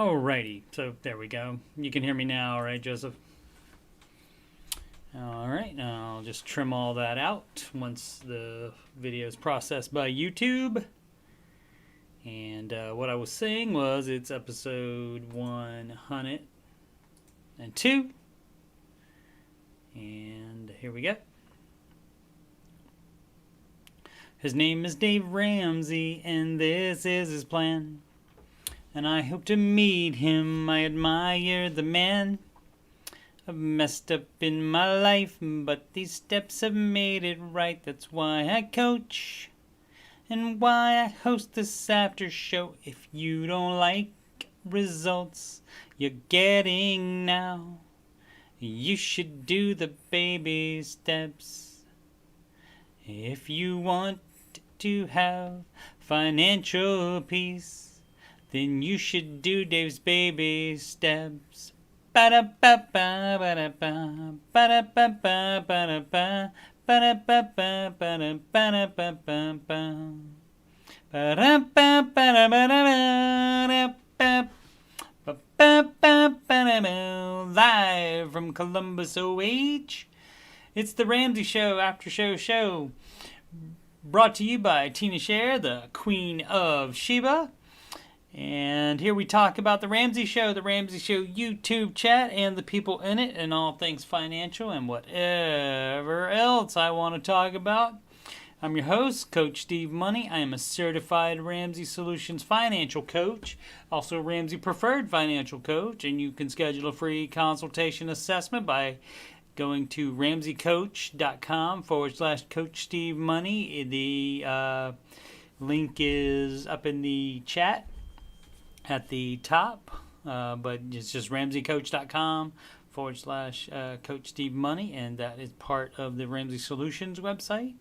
Alrighty, so there we go. You can hear me now, right, Joseph? Alright, now I'll just trim all that out once the video is processed by YouTube. And what I was saying was it's episode 102. And here we go. His name is Dave Ramsey, and this is his plan. And I hope to meet him. I admire the man. I've messed up in my life, but these steps have made it right. That's why I coach and why I host this after show. If you don't like results you're getting now, you should do the baby steps. If you want to have financial peace, then you should do Dave's baby steps. Ba-da-ba-ba, ba-da-ba, ba-da-ba-ba, ba-da-ba, ba-da-ba-ba, ba-da-ba-ba-ba-ba, ba-da-ba-ba-ba-ba-ba. Live from Columbus, OH. It's the Ramsey Show, Aftershow show. Brought to you by Tina Scher, the Queen of Sheba. And here we talk about the Ramsey Show YouTube chat and the people in it and all things financial and whatever else I want to talk about. I'm your host, Coach Steve Money. I am a certified Ramsey Solutions financial coach, also Ramsey Preferred Financial Coach, and you can schedule a free consultation assessment by going to ramseycoach.com/Coach Steve Money. The link is up in the chat at the top, but it's just ramseycoach.com/Coach Steve Money, and that is part of the Ramsey Solutions website.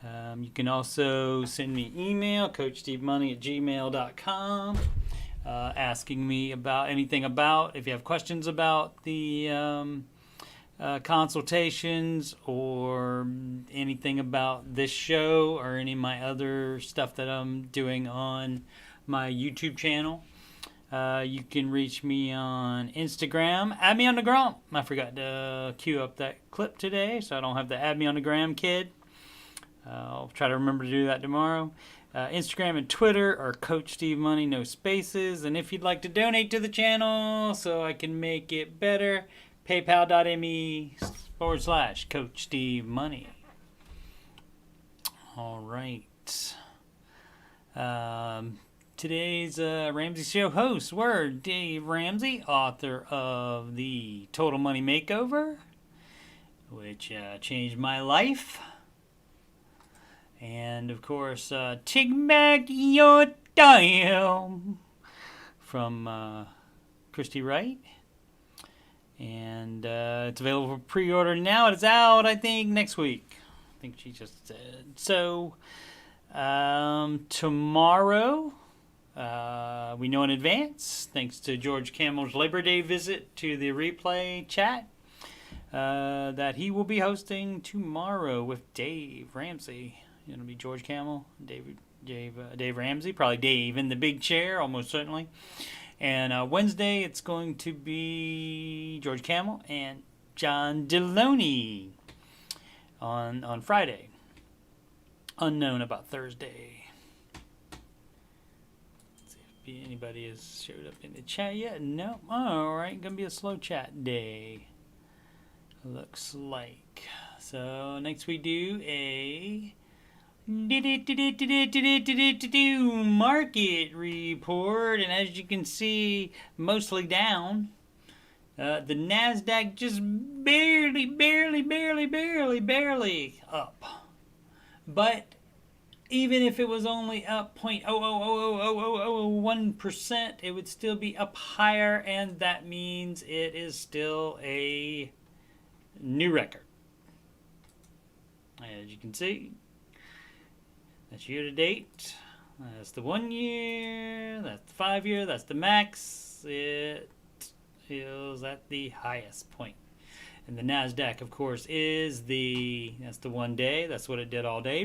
You can also send me email, coachstevemoney@gmail.com, asking me about anything about, if you have questions about the consultations or anything about this show or any of my other stuff that I'm doing on my YouTube channel. You can reach me on Instagram. Add me on the gram. I forgot to cue up that clip today, so I don't have to add me on the gram, kid. I'll try to remember to do that tomorrow. Instagram and Twitter are Coach Steve Money, no spaces. And if you'd like to donate to the channel so I can make it better, paypal.me/Coach Steve Money. All right. Today's Ramsey Show hosts were Dave Ramsey, author of The Total Money Makeover, which changed my life. And, of course, Take Back Your Time from Christy Wright. And it's available for pre-order now. It's out, I think, next week. I think she just said. So, tomorrow, we know in advance, thanks to George Camel's Labor Day visit to the replay chat, that he will be hosting tomorrow with Dave Ramsey. It'll be George Camel, Dave Ramsey, probably Dave in the big chair, almost certainly. And Wednesday, it's going to be George Camel and John Deloney on Friday. Unknown about Thursday. Let's see if anybody has showed up in the chat yet. No. All right, going to be a slow chat day. Looks like. So next we do a market report, and as you can see, mostly down. The NASDAQ just barely up. But even if it was only up 0.0000001%, it would still be up higher, and that means it is still a new record. As you can see, that's year to date. That's the 1 year, that's the 5 year, that's the max. It is at the highest point. And the NASDAQ, of course, is that's the 1 day. That's what it did all day.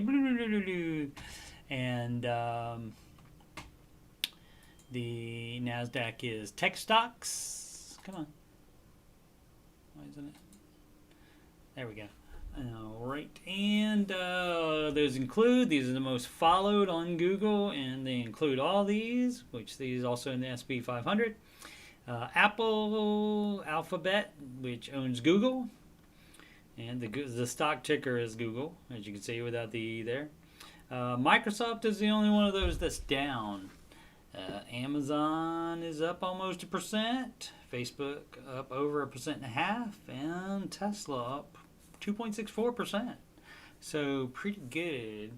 And The NASDAQ is tech stocks. Come on. Why isn't it? There we go. All right, and these are the most followed on Google, and they include all these, which these also in the SP 500. Apple, Alphabet, which owns Google, and the stock ticker is Google, as you can see without the E there. Microsoft is the only one of those that's down. Amazon is up almost 1%, Facebook up over 1.5%, and Tesla up 2.64%. So pretty good.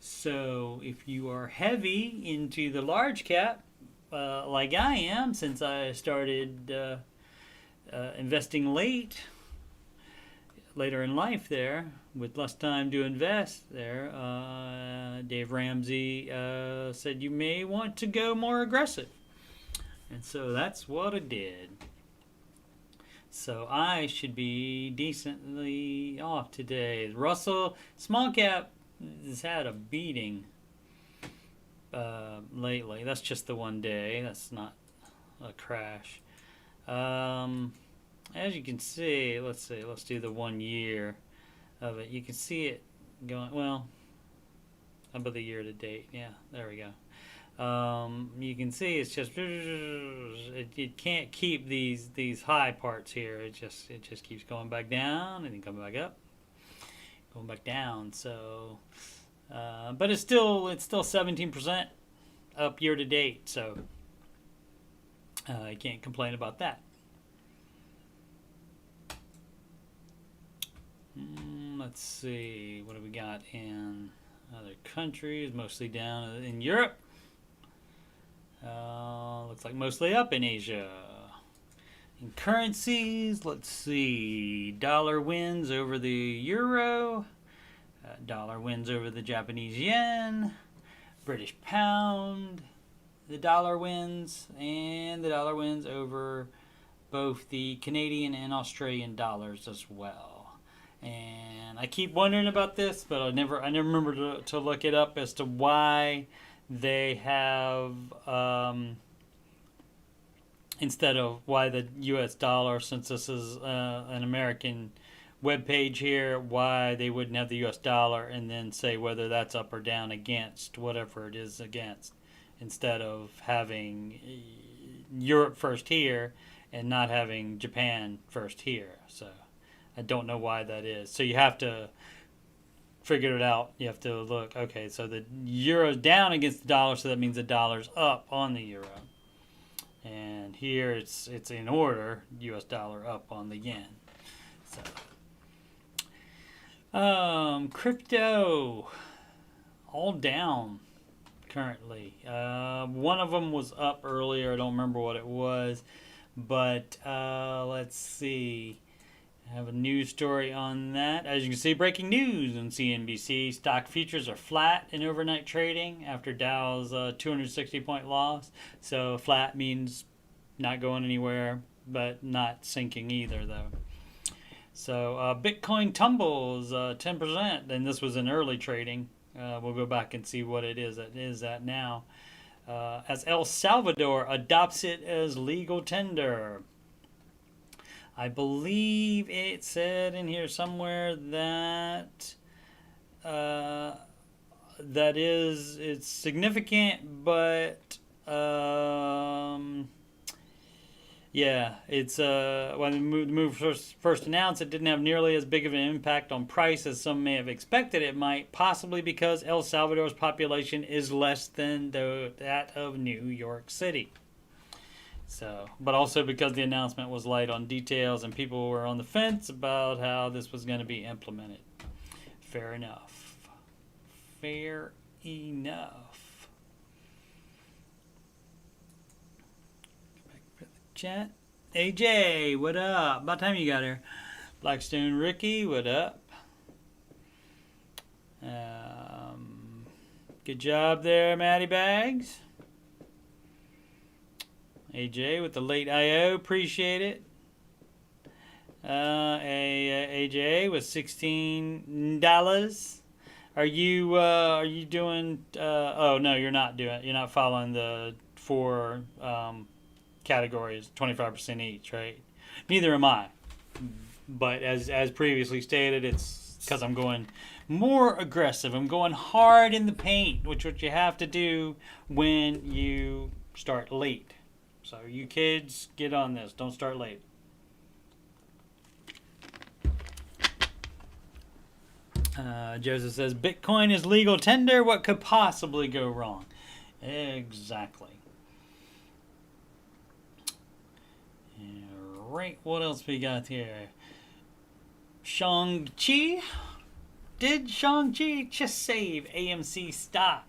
So if you are heavy into the large cap, like I am, since I started investing later in life there, with less time to invest there, Dave Ramsey said you may want to go more aggressive. And so that's what I did. So I should be decently off today. Russell, small cap, has had a beating lately. That's just the one day. That's not a crash. As you can see, let's do the 1 year of it. You can see it going, well, how about the year to date? Yeah, there we go. You can see it's just it can't keep these high parts here. It just keeps going back down and then coming back up, going back down. So, but it's still 17% up year to date. So I can't complain about that. Let's see, what do we got in other countries? Mostly down in Europe. Looks like mostly up in Asia. In currencies, let's see. Dollar wins over the euro. Dollar wins over the Japanese yen. British pound. The dollar wins. And the dollar wins over both the Canadian and Australian dollars as well. And I keep wondering about this, but I never remember to look it up as to why they have, instead of why the U.S. dollar, since this is an American web page here, why they wouldn't have the U.S. dollar and then say whether that's up or down against whatever it is against, instead of having Europe first here and not having Japan first here. So I don't know why that is. So you have to figure it out. You have to look, okay, so the euro's down against the dollar, so that means the dollar's up on the euro. And here it's in order, US dollar up on the yen. So crypto all down currently. One of them was up earlier. I don't remember what it was, but let's see. I have a news story on that. As you can see, breaking news on CNBC. Stock futures are flat in overnight trading after Dow's 260-point loss. So flat means not going anywhere, but not sinking either, though. So Bitcoin tumbles 10%, and this was in early trading. We'll go back and see what it is at now. As El Salvador adopts it as legal tender. I believe it said in here somewhere that it's significant, but yeah, it's when the move first announced, it didn't have nearly as big of an impact on price as some may have expected it might, possibly because El Salvador's population is less than that of New York City. So, but also because the announcement was light on details and people were on the fence about how this was going to be implemented. Fair enough. Fair enough. Back to the chat. AJ, what up? About time you got here. Blackstone Ricky, what up? Good job there, Matty Bags. AJ with the late IO, appreciate it. AJ with $16. Are you doing? Oh no, you're not doing. You're not following the four categories, 25% each, right? Neither am I. But as previously stated, it's because I'm going more aggressive. I'm going hard in the paint, which what you have to do when you start late. So you kids, get on this. Don't start late. Joseph says, Bitcoin is legal tender. What could possibly go wrong? Exactly. All right, what else we got here? Shang-Chi. Did Shang-Chi just save AMC stock?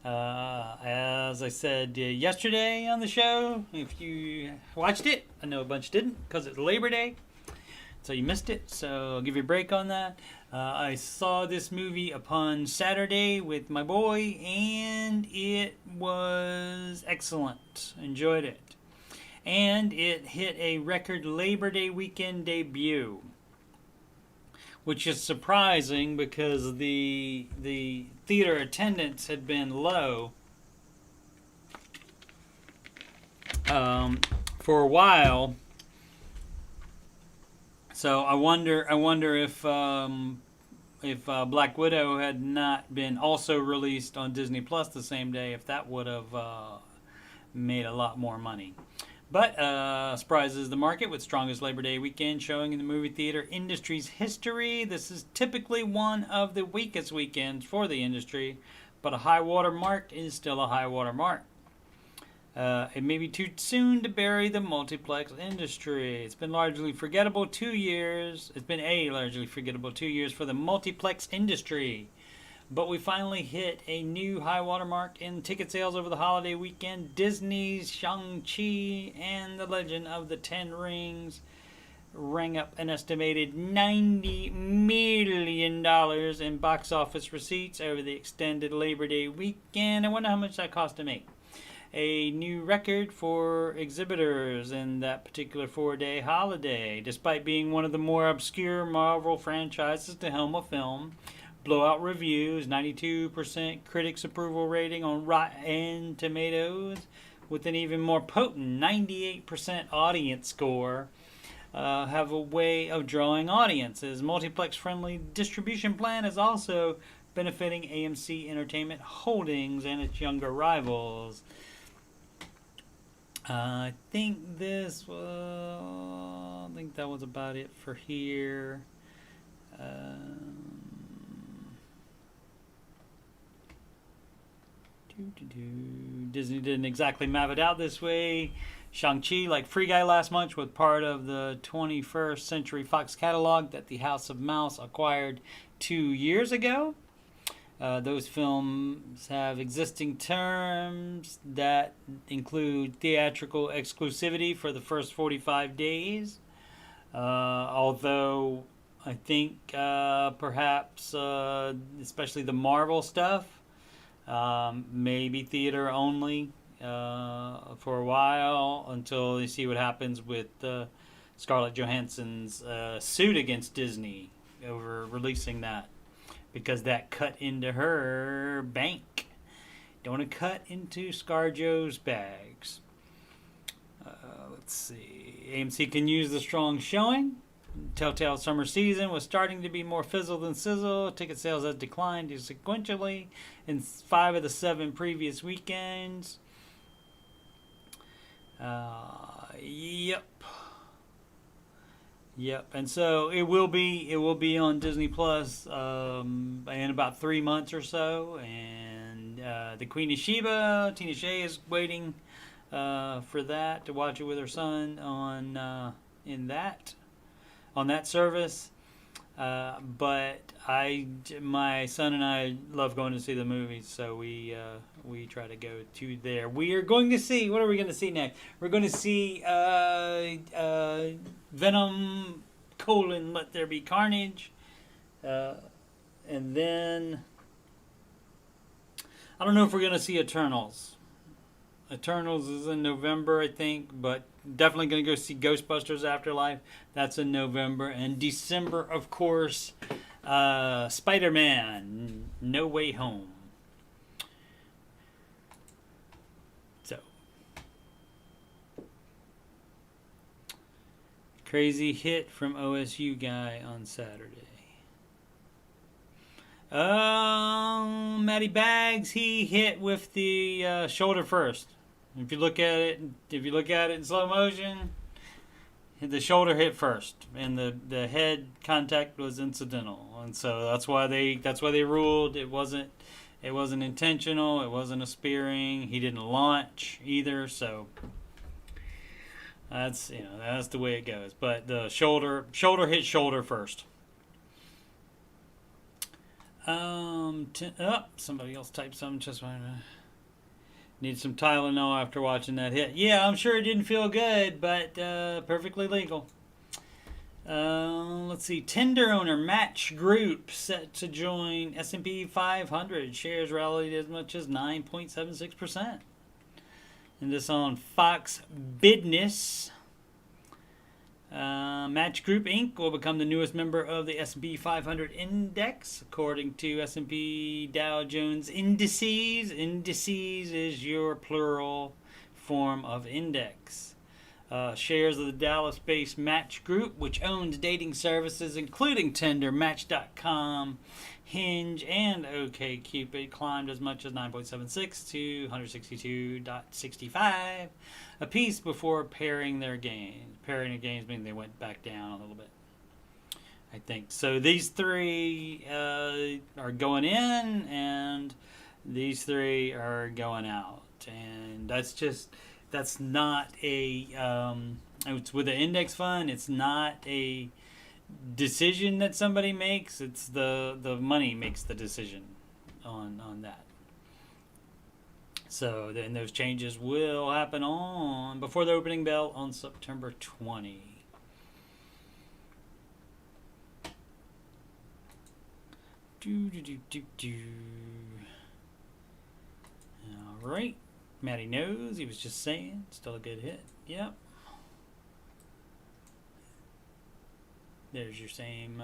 As I said yesterday on the show, if you watched it, I know a bunch didn't because it's Labor Day, so you missed it, so I'll give you a break on that. I saw this movie upon Saturday with my boy, and it was excellent. Enjoyed it. And it hit a record Labor Day weekend debut, which is surprising because the theater attendance had been low for a while. So I wonder if Black Widow had not been also released on Disney Plus the same day, if that would have made a lot more money. But surprises the market with strongest Labor Day weekend showing in the movie theater industry's history. This is typically one of the weakest weekends for the industry, but a high water mark is still a high water mark. It may be too soon to bury the multiplex industry. It's been largely forgettable 2 years. It's been a largely forgettable 2 years for the multiplex industry. But we finally hit a new high water mark in ticket sales over the holiday weekend. Disney's Shang-Chi and the Legend of the Ten Rings rang up an estimated $90 million in box office receipts over the extended Labor Day weekend. I wonder how much that cost to make. A new record for exhibitors in that particular 4-day holiday, despite being one of the more obscure Marvel franchises to helm a film. Blowout reviews, 92% critics approval rating on Rotten Tomatoes, with an even more potent 98% audience score. Have a way of drawing audiences. Multiplex-friendly distribution plan is also benefiting AMC Entertainment Holdings and its younger rivals. I think that was about it for here. Disney didn't exactly map it out this way. Shang-Chi, like Free Guy last month, was part of the 21st Century Fox catalog that the House of Mouse acquired 2 years ago. Those films have existing terms that include theatrical exclusivity for the first 45 days. Although I think perhaps, especially the Marvel stuff, maybe theater only for a while until they see what happens with Scarlett Johansson's suit against Disney over releasing that, because that cut into her bank. Don't want to cut into ScarJo's bags. Let's see. AMC can use the strong showing. Telltale summer season was starting to be more fizzle than sizzle. Ticket sales has declined sequentially in 5 of the 7 previous weekends. Yep. And so it will be on Disney Plus in about 3 months or so. And the Queen of Sheba, Tina Shea, is waiting for that to watch it with her son on that service. But my son and I love going to see the movies, so we try to go to there. We are going to see, what are we going to see next? We're going to see Venom: Let There Be Carnage, and then I don't know if we're going to see Eternals. Eternals is in November, I think, but definitely going to go see Ghostbusters Afterlife. That's in November. And December, of course, Spider-Man: No Way Home. Crazy hit from OSU guy on Saturday. Matty Bags, he hit with the shoulder first. If you look at it in slow motion, the shoulder hit first, and the head contact was incidental, and so that's why they ruled it wasn't intentional. It wasn't a spearing. He didn't launch either, so that's the way it goes. But the shoulder hit shoulder first. Somebody else typed something. Just need some Tylenol after watching that hit. Yeah, I'm sure it didn't feel good, but perfectly legal. Let's see. Tinder owner Match Group set to join S&P 500. Shares rallied as much as 9.76%. And this on Fox Business. Match Group Inc. will become the newest member of the S&P 500 index, according to S&P Dow Jones Indices. Indices is your plural form of index. Shares of the Dallas-based Match Group, which owns dating services including Tinder, Match.com, Hinge, and OkCupid, climbed as much as 9.76 to 162.65 a piece before pairing their gains. Pairing their gains means they went back down a little bit, I think. So these three are going in, and these three are going out. And that's not a, it's with an index fund, it's not a decision that somebody makes. It's the money makes the decision on that. So then those changes will happen before the opening bell on September 20. All right. Matty knows. He was just saying. Still a good hit. Yep. There's your same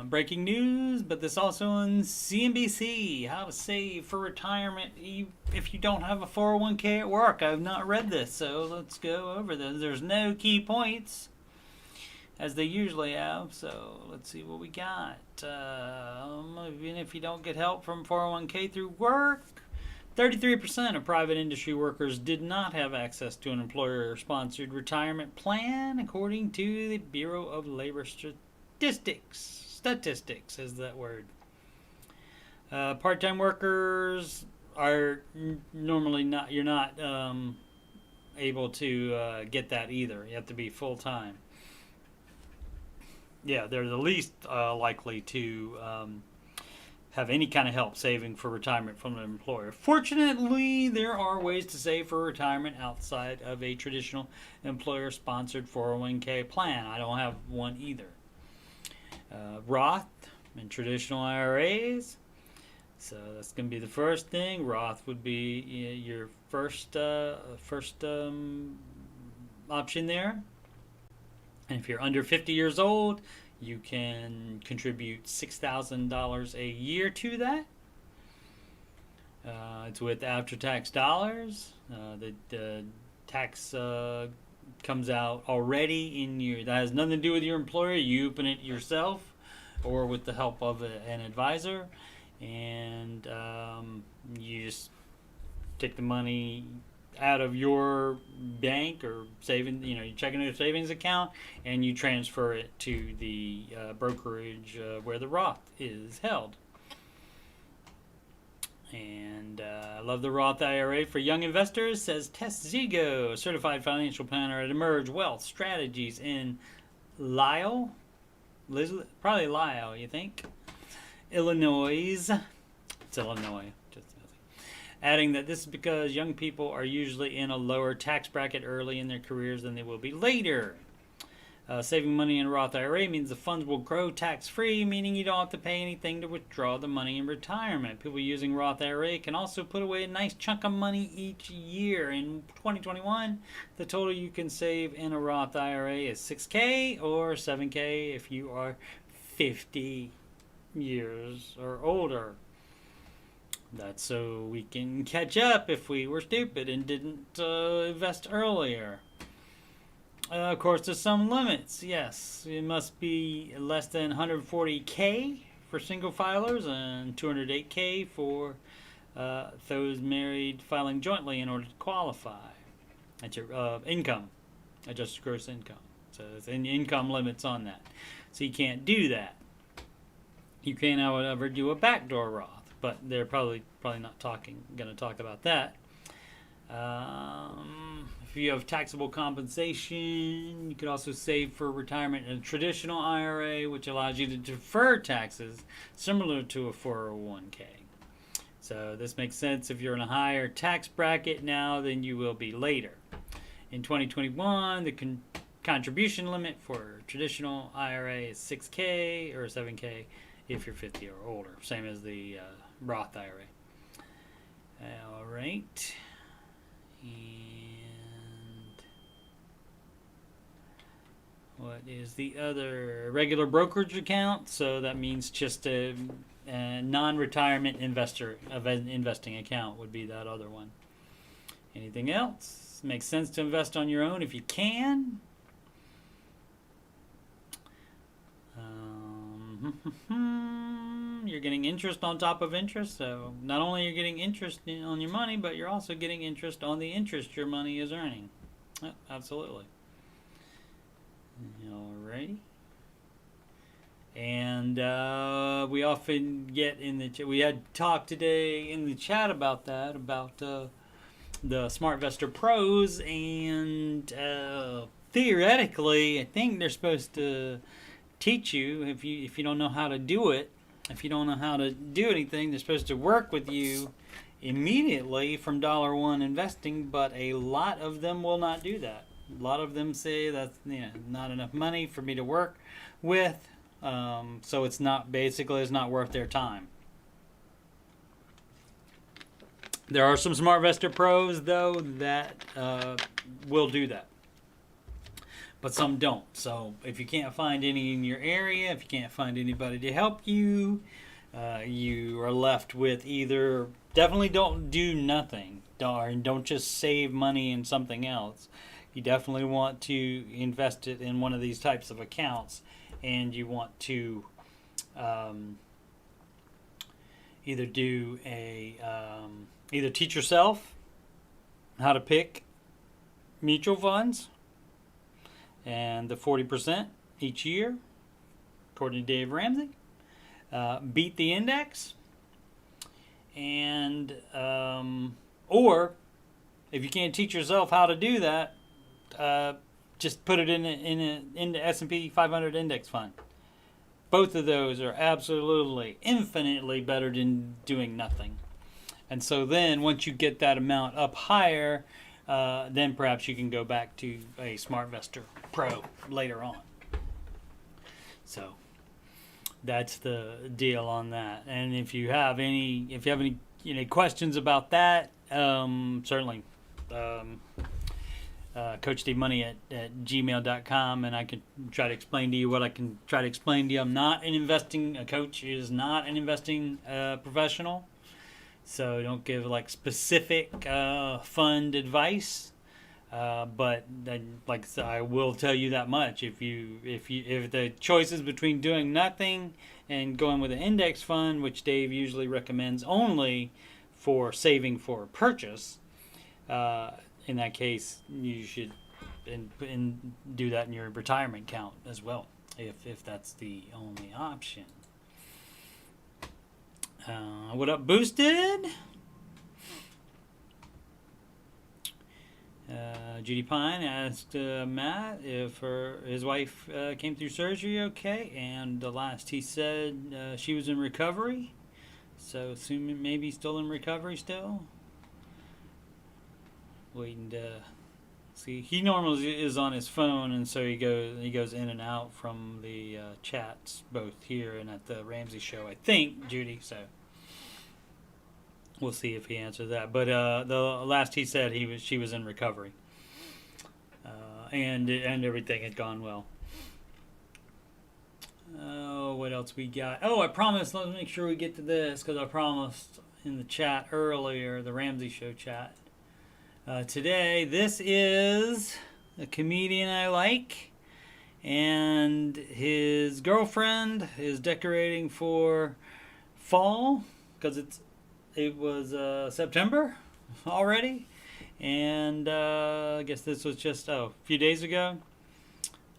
breaking news, but this also on CNBC. How to save for retirement if you don't have a 401k at work. I've not read this, so let's go over this. There's no key points, as they usually have, so let's see what we got. Even if you don't get help from 401k through work, 33% of private industry workers did not have access to an employer-sponsored retirement plan, according to the Bureau of Labor Statistics is that word. Part-time workers are normally not. You're not able to get that either. You have to be full-time. Yeah, they're the least likely to have any kind of help saving for retirement from an employer. Fortunately, there are ways to save for retirement outside of a traditional employer-sponsored 401k plan. I don't have one either. Roth and traditional IRAs. So that's going to be the first thing. Roth would be your first option there. And if you're under 50 years old, you can contribute $6,000 a year to that. It's with after-tax dollars. The tax comes out already in your. That has nothing to do with your employer. You open it yourself, or with the help of an advisor, and you just take the money out of your bank or saving, your checking or savings account, and you transfer it to the brokerage where the Roth is held. And I love the Roth IRA for young investors, says Tess Zigo, certified financial planner at Emerge Wealth Strategies in Lisle, probably Lisle, you think? Illinois. It's Illinois. Adding that this is because young people are usually in a lower tax bracket early in their careers than they will be later. Saving money in a Roth IRA means the funds will grow tax-free, meaning you don't have to pay anything to withdraw the money in retirement. People using Roth IRA can also put away a nice chunk of money each year. In 2021, the total you can save in a Roth IRA is $6K or $7K if you are 50 years or older. That's so we can catch up if we were stupid and didn't invest earlier. Of course, there's some limits. Yes, it must be less than 140K for single filers and 208K for those married filing jointly in order to qualify. That's your income, adjusted gross income. So there's income limits on that. So you can't do that. You can't, however, do a backdoor Roth, but they're probably not going to talk about that. If you have taxable compensation, you could also save for retirement in a traditional IRA, which allows you to defer taxes similar to a 401k. So this makes sense if you're in a higher tax bracket now than you will be later. In 2021, the contribution limit for traditional IRA is 6K or 7K if you're 50 or older, same as the Roth IRA. All right. And what is the other? Regular brokerage account. So that means just a non-retirement investing account would be that other one. Anything else? Makes sense to invest on your own if you can. You're getting interest on top of interest, so not only are you getting interest on your money, but you're also getting interest on the interest your money is earning. Oh, absolutely. Alrighty. And we often get in the chat. We had talk today in the chat about that, about the SmartVestor Pros, and theoretically, I think they're supposed to teach you if you don't know how to do it. If you don't know how to do anything, they're supposed to work with you immediately from $1 investing, but a lot of them will not do that. A lot of them say that's not enough money for me to work with, so it's not worth their time. There are some SmartVestor Pros though that will do that, but some don't. So if you can't find any in your area, if you can't find anybody to help you, you are left with either definitely don't do nothing, don't just save money in something else. You definitely want to invest it in one of these types of accounts, and you want to either teach yourself how to pick mutual funds and the 40% each year, according to Dave Ramsey. Beat the index, and or if you can't teach yourself how to do that, just put it in the S&P 500 index fund. Both of those are absolutely infinitely better than doing nothing. And so then once you get that amount up higher, then perhaps you can go back to a SmartVestor Pro later on. So that's the deal on that. And if you have any questions about that, certainly CoachDaveMoney at gmail.com, and I can try to explain to you what I can try to explain to you. I'm not an investing, a coach is not an investing professional, so don't give like specific fund advice. But like I will tell you that much: if the choice is between doing nothing and going with an index fund, which Dave usually recommends only for saving for a purchase, in that case you should and do that in your retirement account as well, if that's the only option. What up, Boosted? Judy Pine asked Matt if his wife came through surgery okay, and the last he said she was in recovery, so assuming maybe still in recovery still. Waiting to see. He normally is on his phone, and so he goes in and out from the chats both here and at the Ramsey Show, I think, Judy, so we'll see if he answers that. But the last he said she was in recovery, and everything had gone well. Oh, what else we got? Oh, I promised. Let's make sure we get to this, because I promised in the chat earlier, the Ramsey Show chat. Today, this is a comedian I like, and his girlfriend is decorating for fall because it was September already, and I guess this was just a few days ago.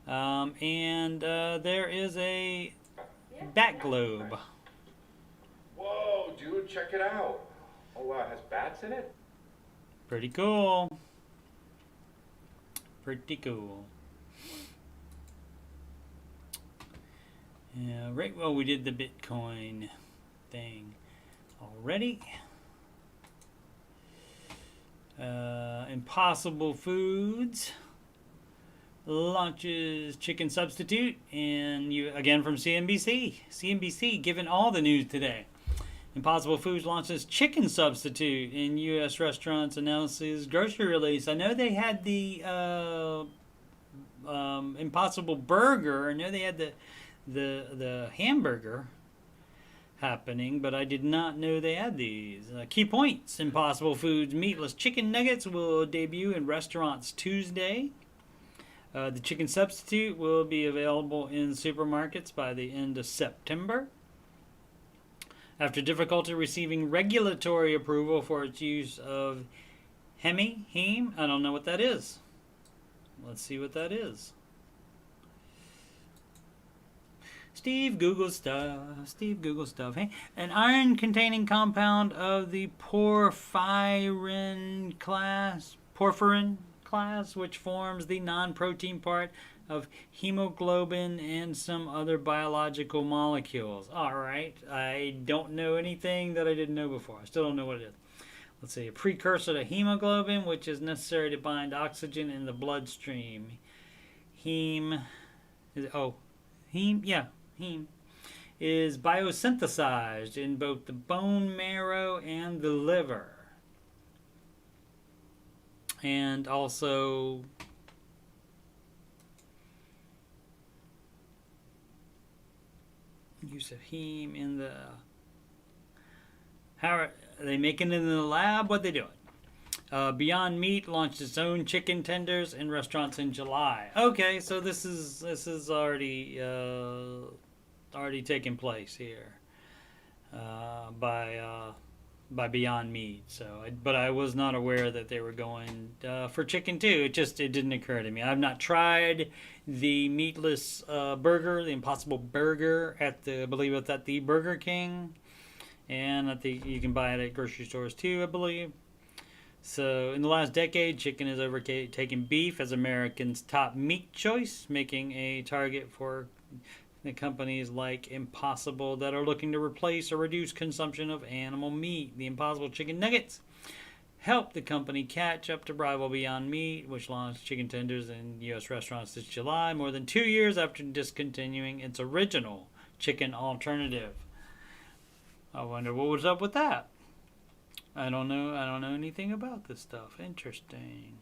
And there is a bat globe. Whoa, dude, check it out. Oh wow, it has bats in it? Pretty cool. Pretty cool. Yeah, right. Well, we did the Bitcoin thing already. Impossible Foods launches chicken substitute, and you again from CNBC. CNBC giving all the news today. Impossible Foods launches chicken substitute in U.S. restaurants, announces grocery release. I know they had the Impossible Burger. I know they had the hamburger happening, but I did not know they had these. Key points: Impossible Foods meatless chicken nuggets will debut in restaurants Tuesday. The chicken substitute will be available in supermarkets by the end of September. After difficulty receiving regulatory approval for its use of heme, I don't know what that is. Let's see what that is. Steve Google stuff. Hey, an iron-containing compound of the porphyrin class, which forms the non-protein part of hemoglobin and some other biological molecules. All right, I don't know anything that I didn't know before. I still don't know what it is. Let's see, a precursor to hemoglobin, which is necessary to bind oxygen in the bloodstream. Heme is biosynthesized in both the bone marrow and the liver. And also use of heme in the... How are they making it in the lab? What are they doing? Beyond Meat launched its own chicken tenders in restaurants in July. Okay, so this is already taking place here by Beyond Meat. But I was not aware that they were going for chicken too. It didn't occur to me. I've not tried the meatless burger, the Impossible Burger I believe it's at the Burger King, and you can buy it at grocery stores too, I believe. So in the last decade, chicken has overtaken beef as Americans' top meat choice, making a target for the companies like Impossible that are looking to replace or reduce consumption of animal meat. The Impossible Chicken Nuggets helped the company catch up to rival Beyond Meat, which launched chicken tenders in U.S. restaurants this July, more than 2 years after discontinuing its original chicken alternative. I wonder what was up with that. I don't know anything about this stuff. Interesting.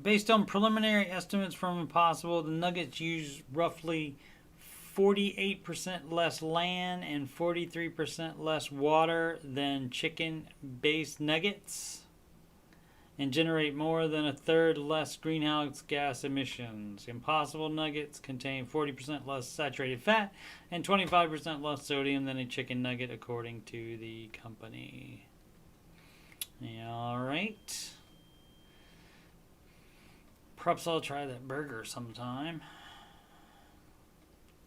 Based on preliminary estimates from Impossible, the nuggets use roughly 48% less land and 43% less water than chicken-based nuggets, and generate more than a third less greenhouse gas emissions. Impossible nuggets contain 40% less saturated fat and 25% less sodium than a chicken nugget, according to the company. Yeah, all right. Perhaps I'll try that burger sometime.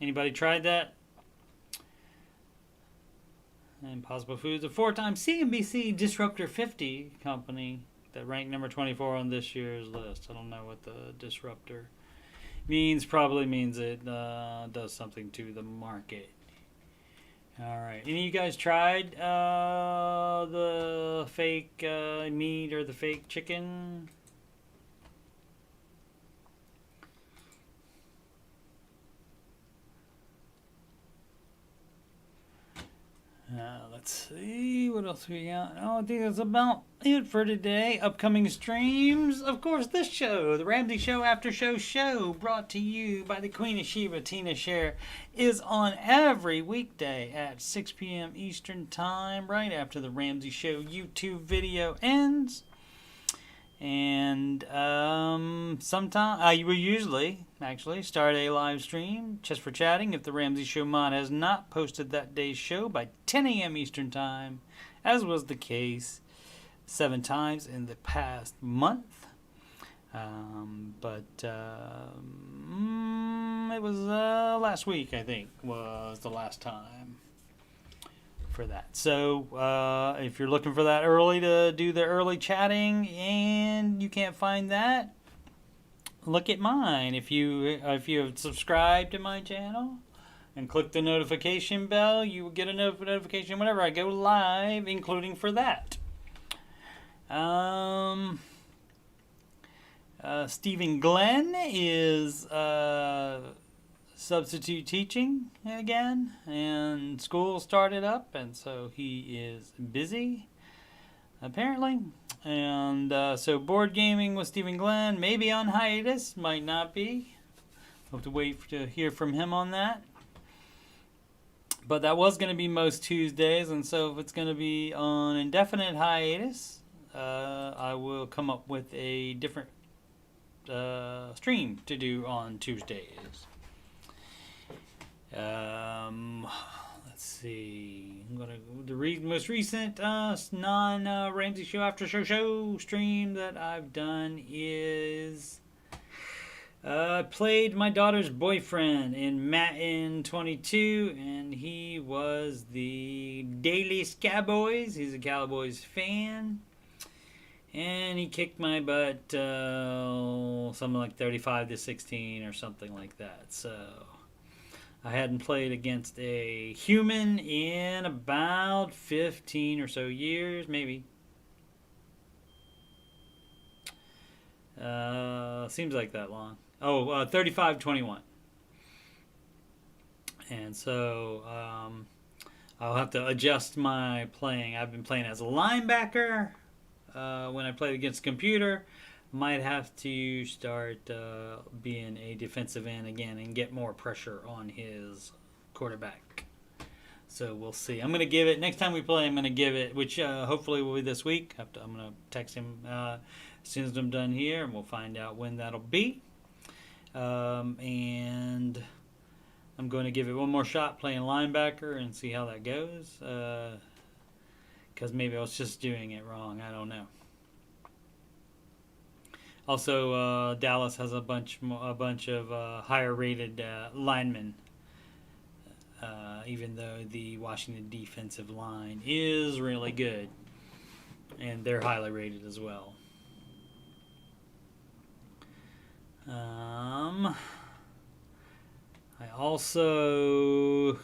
Anybody tried that? Impossible Foods, a 4-time CNBC Disruptor 50 company that ranked number 24 on this year's list. I don't know what the disruptor means. Probably means it does something to the market. All right. Any of you guys tried the fake meat or the fake chicken? Let's see, what else we got? Oh, I think that's about it for today. Upcoming streams, of course, this show, the Ramsey Show Aftershow show, brought to you by the Queen of Sheba, Tina Scher, is on every weekday at 6 p.m. Eastern Time, right after the Ramsey Show YouTube video ends. And sometime we usually actually start a live stream just for chatting if the Ramsey Show mod has not posted that day's show by 10 a.m. Eastern Time, as was the case 7 times in the past month. But it was last week, I think, was the last time for that. So if you're looking for that early to do the early chatting and you can't find that, look at mine. If you have subscribed to my channel and click the notification bell, you will get a notification whenever I go live, including for that. Stephen Glenn is substitute teaching again, and school started up, and so he is busy apparently. And so board gaming with Stephen Glenn may be on hiatus, might not be. We'll have to wait to hear from him on that. But that was going to be most Tuesdays, and so if it's going to be on indefinite hiatus, I will come up with a different stream to do on Tuesdays. Let's see. I'm gonna the most recent non Ramsey Show Aftershow stream that I've done is played my daughter's boyfriend in Madden 22, and he was the Dallas Cowboys. He's a Cowboys fan. And he kicked my butt, something like 35-16 or something like that. So I hadn't played against a human in about 15 or so years, maybe. Seems like that long. 35-21. And so I'll have to adjust my playing. I've been playing as a linebacker. When I played against a computer, might have to start being a defensive end again and get more pressure on his quarterback. So we'll see. I'm going to give it, next time we play, I'm going to give it, which hopefully will be this week. I'm going to text him as soon as I'm done here, and we'll find out when that'll be. And I'm going to give it one more shot playing linebacker and see how that goes. Because maybe I was just doing it wrong. I don't know. Also, Dallas has a bunch of higher rated linemen, even though the Washington defensive line is really good, and they're highly rated as well. I also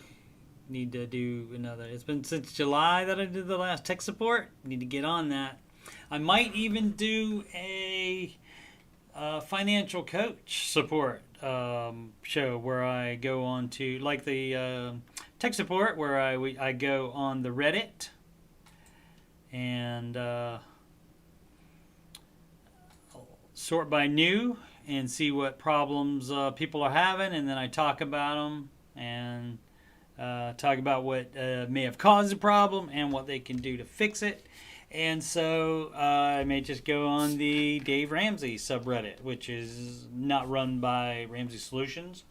need to do another. It's been since July that I did the last tech support. Need to get on that. I might even do a financial coach support show where I go on to, like the tech support, where I go on the Reddit and sort by new and see what problems people are having, and then I talk about them and talk about what may have caused the problem and what they can do to fix it. And so I may just go on the Dave Ramsey subreddit, which is not run by Ramsey Solutions.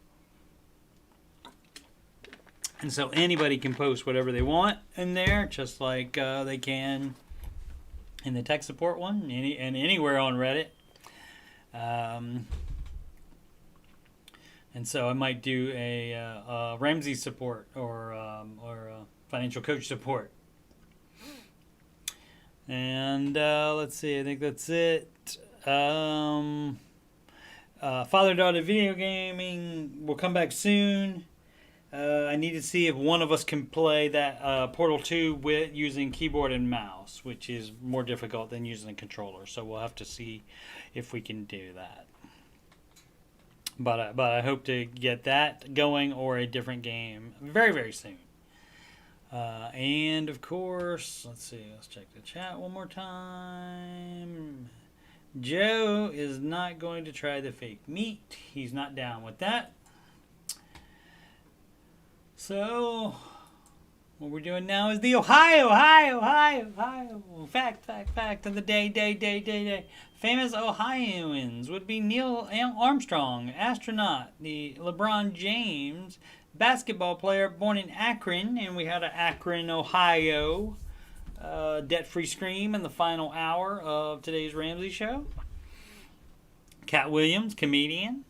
And so anybody can post whatever they want in there, just like they can in the tech support one, and anywhere on Reddit. And so I might do a Ramsey support or financial coach support. And let's see, I think that's it. Father-daughter video gaming will come back soon. I need to see if one of us can play that Portal 2 with using keyboard and mouse, which is more difficult than using a controller. So we'll have to see if we can do that. But I hope to get that going or a different game very, very soon. And of course, let's see, let's check the chat one more time. Joe is not going to try the fake meat. He's not down with that. So What we're doing now is the Ohio fact of the day. Famous Ohioans would be Neil Armstrong, astronaut, the LeBron James, basketball player born in Akron, and we had an Akron, Ohio debt-free scream in the final hour of today's Ramsey Show. Cat Williams, comedian.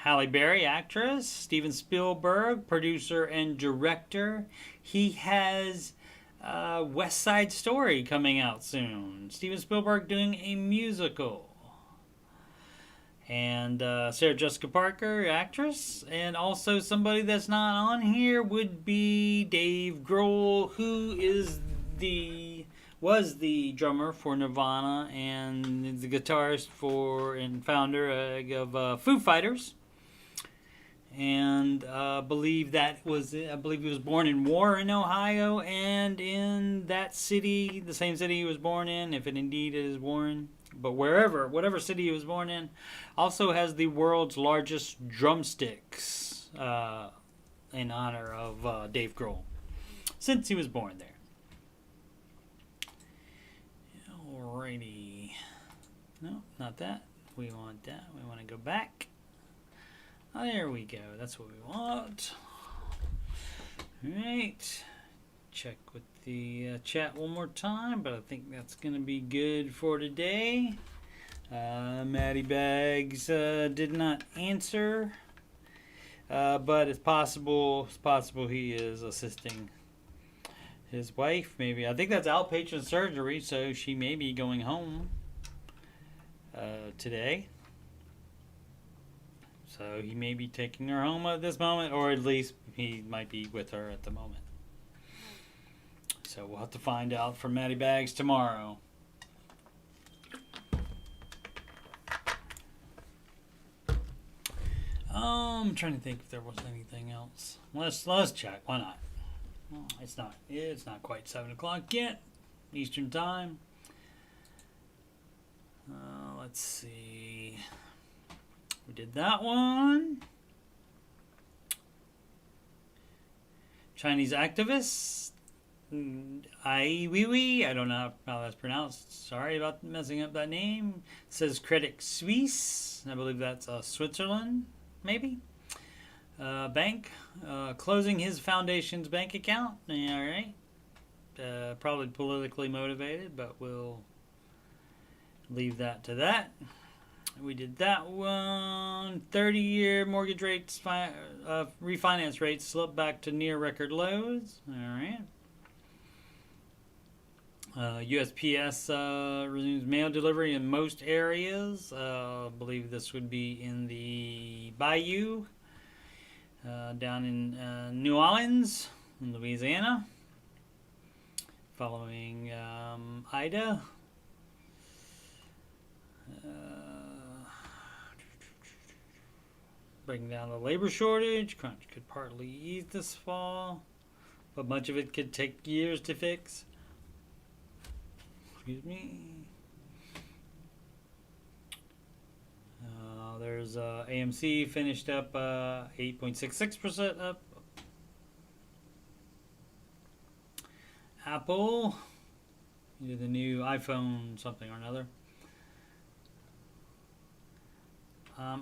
Halle Berry, actress. Steven Spielberg, producer and director. He has West Side Story coming out soon. Steven Spielberg doing a musical. And Sarah Jessica Parker, actress. And also somebody that's not on here would be Dave Grohl, who was the drummer for Nirvana and the guitarist and founder of Foo Fighters. And I believe he was born in Warren, Ohio, and in that city, the same city he was born in, if it indeed is Warren, but whatever city he was born in, also has the world's largest drumsticks in honor of Dave Grohl, since he was born there. Alrighty. No, not that. We want that. We want to go back. Oh, there we go. That's what we want. Alright. Check with the chat one more time, but I think that's going to be good for today. Maddie Bags did not answer, but it's possible he is assisting his wife. Maybe. I think that's outpatient surgery, so she may be going home today. So he may be taking her home at this moment, or at least he might be with her at the moment. So we'll have to find out from Maddie Bags tomorrow. I'm trying to think if there was anything else. Let's check. Why not? Well, it's not quite 7 o'clock yet, Eastern Time. Let's see. We did that one. Chinese activists. I don't know how that's pronounced. Sorry about messing up that name. It says Credit Suisse. I believe that's Switzerland, maybe. Bank. Closing his foundation's bank account. Yeah, all right. Probably politically motivated, but we'll leave that to that. We did that one. 30-year mortgage rates, refinance rates slipped back to near record lows. All right. USPS resumes mail delivery in most areas. I believe this would be in the Bayou, down in New Orleans, in Louisiana, following Ida. Breaking down the labor shortage. Crunch could partly ease this fall, but much of it could take years to fix. Excuse me. There's AMC finished up 8.66% up. Apple, either the new iPhone something or another.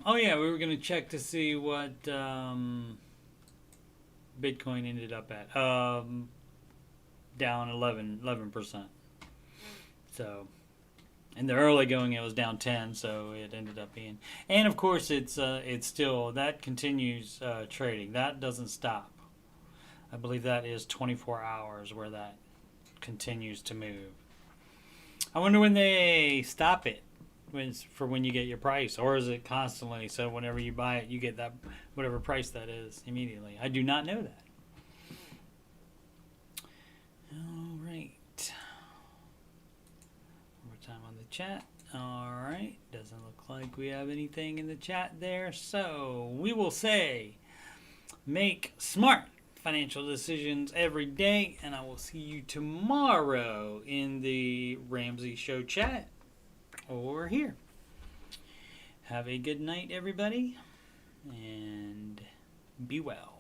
Oh yeah, we were going to check to see what Bitcoin ended up at. Down 11%. So, in the early going, it was down 10, so it ended up being. And of course, it's still, that continues trading. That doesn't stop. I believe that is 24 hours where that continues to move. I wonder when they stop it. When you get your price, or is it constantly, so whenever you buy it you get that whatever price that is immediately? I do not know that. All right, more time on the chat. All right, doesn't look like we have anything in the chat there, so we will say make smart financial decisions every day, and I will see you tomorrow in the Ramsey Show chat or here. Have a good night, everybody, and be well.